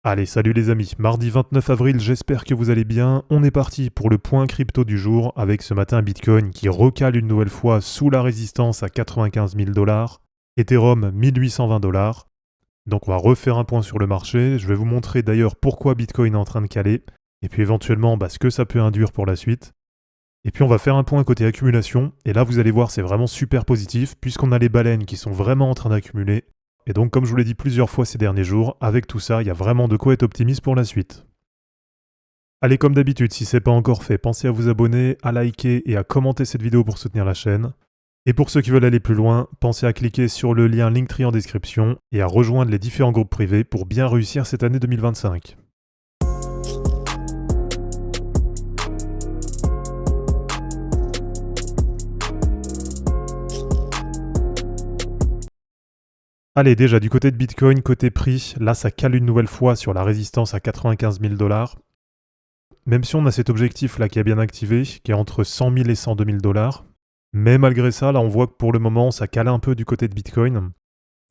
Allez, salut les amis, mardi 29 avril, j'espère que vous allez bien. On est parti pour le point crypto du jour avec ce matin Bitcoin qui recale une nouvelle fois sous la résistance à 95 000 $, Ethereum 1820 $. Donc on va refaire un point sur le marché, je vais vous montrer d'ailleurs pourquoi Bitcoin est en train de caler, et puis éventuellement ce que ça peut induire pour la suite. Et puis on va faire un point côté accumulation, et là vous allez voir c'est vraiment super positif puisqu'on a les baleines qui sont vraiment en train d'accumuler. Et donc comme je vous l'ai dit plusieurs fois ces derniers jours, avec tout ça, il y a vraiment de quoi être optimiste pour la suite. Allez, comme d'habitude, si ce n'est pas encore fait, pensez à vous abonner, à liker et à commenter cette vidéo pour soutenir la chaîne. Et pour ceux qui veulent aller plus loin, pensez à cliquer sur le lien Linktree en description et à rejoindre les différents groupes privés pour bien réussir cette année 2025. Allez, déjà du côté de Bitcoin, côté prix, là ça cale une nouvelle fois sur la résistance à 95 000 $. Même si on a cet objectif là qui est bien activé, qui est entre 100 000 et 102 000 $, mais malgré ça, là on voit que pour le moment ça cale un peu du côté de Bitcoin.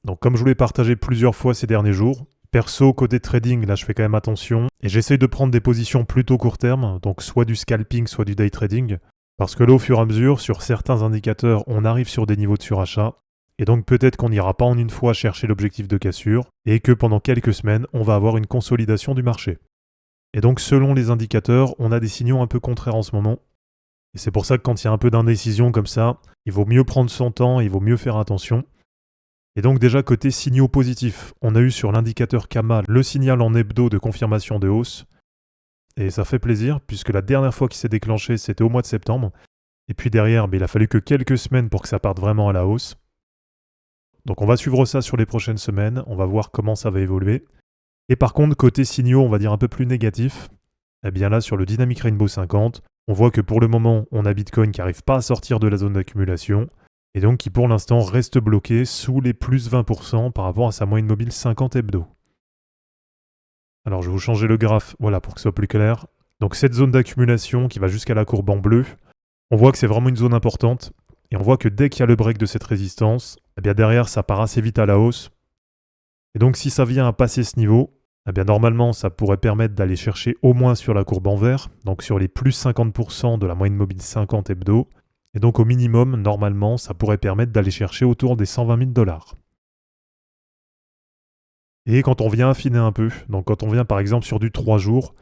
Donc comme je vous l'ai partagé plusieurs fois ces derniers jours, perso côté trading, là je fais quand même attention, et j'essaye de prendre des positions plutôt court terme, donc soit du scalping, soit du day trading, parce que là au fur et à mesure, sur certains indicateurs, on arrive sur des niveaux de surachat, et donc peut-être qu'on n'ira pas en une fois chercher l'objectif de cassure, et que pendant quelques semaines, on va avoir une consolidation du marché. Et donc selon les indicateurs, on a des signaux un peu contraires en ce moment. Et c'est pour ça que quand il y a un peu d'indécision comme ça, il vaut mieux prendre son temps, il vaut mieux faire attention. Et donc déjà côté signaux positifs, on a eu sur l'indicateur Kama le signal en hebdo de confirmation de hausse. Et ça fait plaisir puisque la dernière fois qu'il s'est déclenché c'était au mois de septembre. Et puis derrière, il a fallu que quelques semaines pour que ça parte vraiment à la hausse. Donc on va suivre ça sur les prochaines semaines, on va voir comment ça va évoluer. Et par contre, côté signaux, on va dire un peu plus négatifs, eh bien là sur le Dynamic Rainbow 50, on voit que pour le moment, on a Bitcoin qui n'arrive pas à sortir de la zone d'accumulation, et donc qui pour l'instant reste bloqué sous les plus 20% par rapport à sa moyenne mobile 50 hebdo. Alors je vais vous changer le graphe, voilà, pour que ce soit plus clair. Donc cette zone d'accumulation qui va jusqu'à la courbe en bleu, on voit que c'est vraiment une zone importante, et on voit que dès qu'il y a le break de cette résistance, eh bien derrière ça part assez vite à la hausse. Et donc si ça vient à passer ce niveau, eh bien normalement ça pourrait permettre d'aller chercher au moins sur la courbe en vert, donc sur les plus 50% de la moyenne mobile 50 hebdo, et donc au minimum, normalement, ça pourrait permettre d'aller chercher autour des 120 000 $. Et quand on vient affiner un peu, donc quand on vient par exemple sur du 3 jours,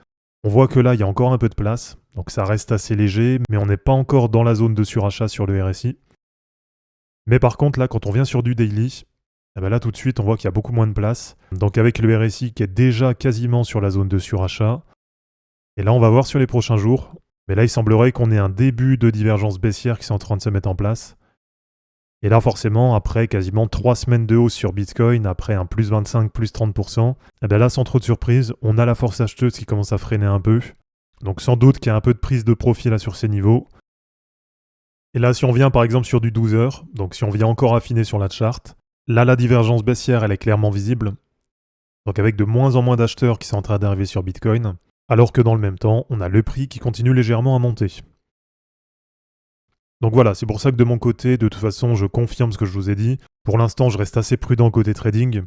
on voit que là il y a encore un peu de place, donc ça reste assez léger, mais on n'est pas encore dans la zone de surachat sur le RSI. Mais par contre là quand on vient sur du daily, eh bien là tout de suite on voit qu'il y a beaucoup moins de place. Donc avec le RSI qui est déjà quasiment sur la zone de surachat. Et là on va voir sur les prochains jours. Mais là il semblerait qu'on ait un début de divergence baissière qui est en train de se mettre en place. Et là forcément après quasiment 3 semaines de hausse sur Bitcoin, après un plus 25, plus 30%, eh bien là sans trop de surprise, on a la force acheteuse qui commence à freiner un peu. Donc sans doute qu'il y a un peu de prise de profit là sur ces niveaux. Et là si on vient par exemple sur du 12 heures, donc si on vient encore affiner sur la charte, là, la divergence baissière, elle est clairement visible. Donc avec de moins en moins d'acheteurs qui sont en train d'arriver sur Bitcoin, alors que dans le même temps, on a le prix qui continue légèrement à monter. Donc voilà, c'est pour ça que de mon côté, de toute façon, je confirme ce que je vous ai dit. Pour l'instant, je reste assez prudent côté trading.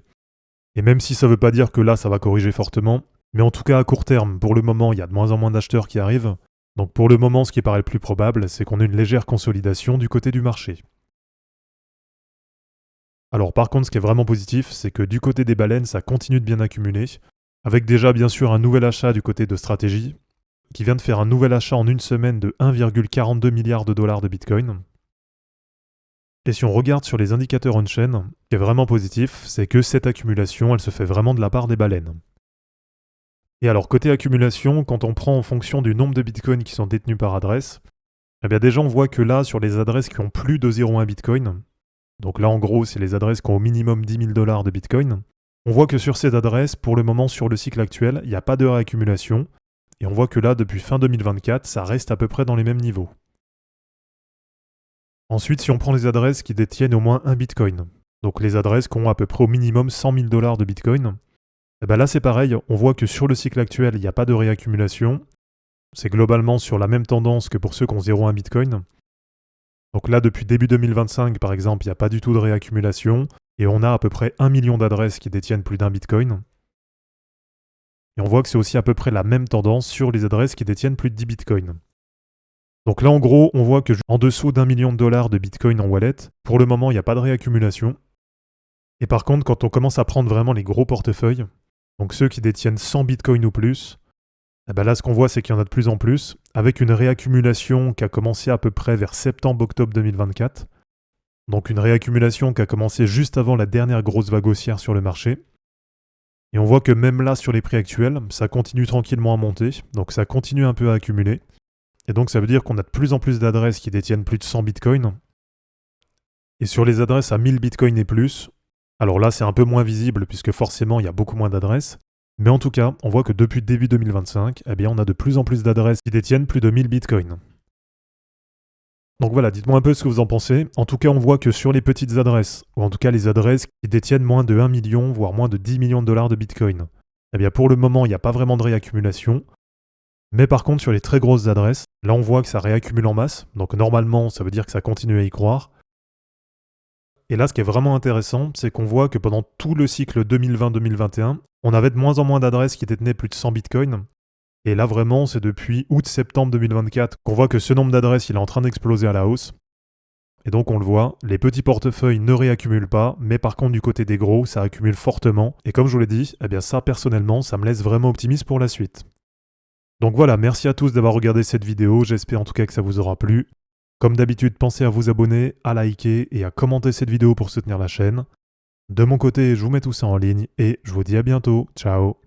Et même si ça ne veut pas dire que là, ça va corriger fortement, mais en tout cas à court terme, pour le moment, il y a de moins en moins d'acheteurs qui arrivent. Donc pour le moment, ce qui paraît le plus probable, c'est qu'on ait une légère consolidation du côté du marché. Alors par contre, ce qui est vraiment positif, c'est que du côté des baleines, ça continue de bien accumuler, avec déjà bien sûr un nouvel achat du côté de Stratégie, qui vient de faire un nouvel achat en une semaine de 1,42 milliard de dollars de Bitcoin. Et si on regarde sur les indicateurs on-chain, ce qui est vraiment positif, c'est que cette accumulation, elle se fait vraiment de la part des baleines. Et alors côté accumulation, quand on prend en fonction du nombre de Bitcoin qui sont détenus par adresse, eh bien déjà on voit que là, sur les adresses qui ont plus de 0,1 Bitcoin, donc là en gros c'est les adresses qui ont au minimum 10 000 $ de Bitcoin, on voit que sur ces adresses, pour le moment sur le cycle actuel, il n'y a pas de réaccumulation, et on voit que là depuis fin 2024, ça reste à peu près dans les mêmes niveaux. Ensuite si on prend les adresses qui détiennent au moins un Bitcoin, donc les adresses qui ont à peu près au minimum 100 000 $ de Bitcoin, et bien là c'est pareil, on voit que sur le cycle actuel, il n'y a pas de réaccumulation, c'est globalement sur la même tendance que pour ceux qui ont 0,1 Bitcoin. Donc là, depuis début 2025, par exemple, il n'y a pas du tout de réaccumulation, et on a à peu près 1 million d'adresses qui détiennent plus d'un Bitcoin. Et on voit que c'est aussi à peu près la même tendance sur les adresses qui détiennent plus de 10 bitcoins. Donc là, en gros, on voit que en dessous d'1 million de dollars de bitcoin en wallet, pour le moment, il n'y a pas de réaccumulation. Et par contre, quand on commence à prendre vraiment les gros portefeuilles, donc ceux qui détiennent 100 bitcoins ou plus, eh ben là, ce qu'on voit, c'est qu'il y en a de plus en plus, avec une réaccumulation qui a commencé à peu près vers septembre-octobre 2024. Donc une réaccumulation qui a commencé juste avant la dernière grosse vague haussière sur le marché. Et on voit que même là, sur les prix actuels, ça continue tranquillement à monter, donc ça continue un peu à accumuler. Et donc ça veut dire qu'on a de plus en plus d'adresses qui détiennent plus de 100 bitcoins. Et sur les adresses à 1000 bitcoins et plus, alors là c'est un peu moins visible puisque forcément il y a beaucoup moins d'adresses. Mais en tout cas, on voit que depuis début 2025, eh bien, on a de plus en plus d'adresses qui détiennent plus de 1000 bitcoins. Donc voilà, dites-moi un peu ce que vous en pensez. En tout cas, on voit que sur les petites adresses, ou en tout cas les adresses qui détiennent moins de 1 million, voire moins de 10 millions de dollars de bitcoin, eh bien pour le moment, il n'y a pas vraiment de réaccumulation. Mais par contre, sur les très grosses adresses, là on voit que ça réaccumule en masse. Donc normalement, ça veut dire que ça continue à y croire. Et là, ce qui est vraiment intéressant, c'est qu'on voit que pendant tout le cycle 2020-2021, on avait de moins en moins d'adresses qui détenaient plus de 100 bitcoins. Et là, vraiment, c'est depuis août-septembre 2024 qu'on voit que ce nombre d'adresses, il est en train d'exploser à la hausse. Et donc, on le voit, les petits portefeuilles ne réaccumulent pas, mais par contre, du côté des gros, ça accumule fortement. Et comme je vous l'ai dit, eh bien ça, personnellement, ça me laisse vraiment optimiste pour la suite. Donc voilà, merci à tous d'avoir regardé cette vidéo, j'espère en tout cas que ça vous aura plu. Comme d'habitude, pensez à vous abonner, à liker et à commenter cette vidéo pour soutenir la chaîne. De mon côté, je vous mets tout ça en ligne et je vous dis à bientôt. Ciao.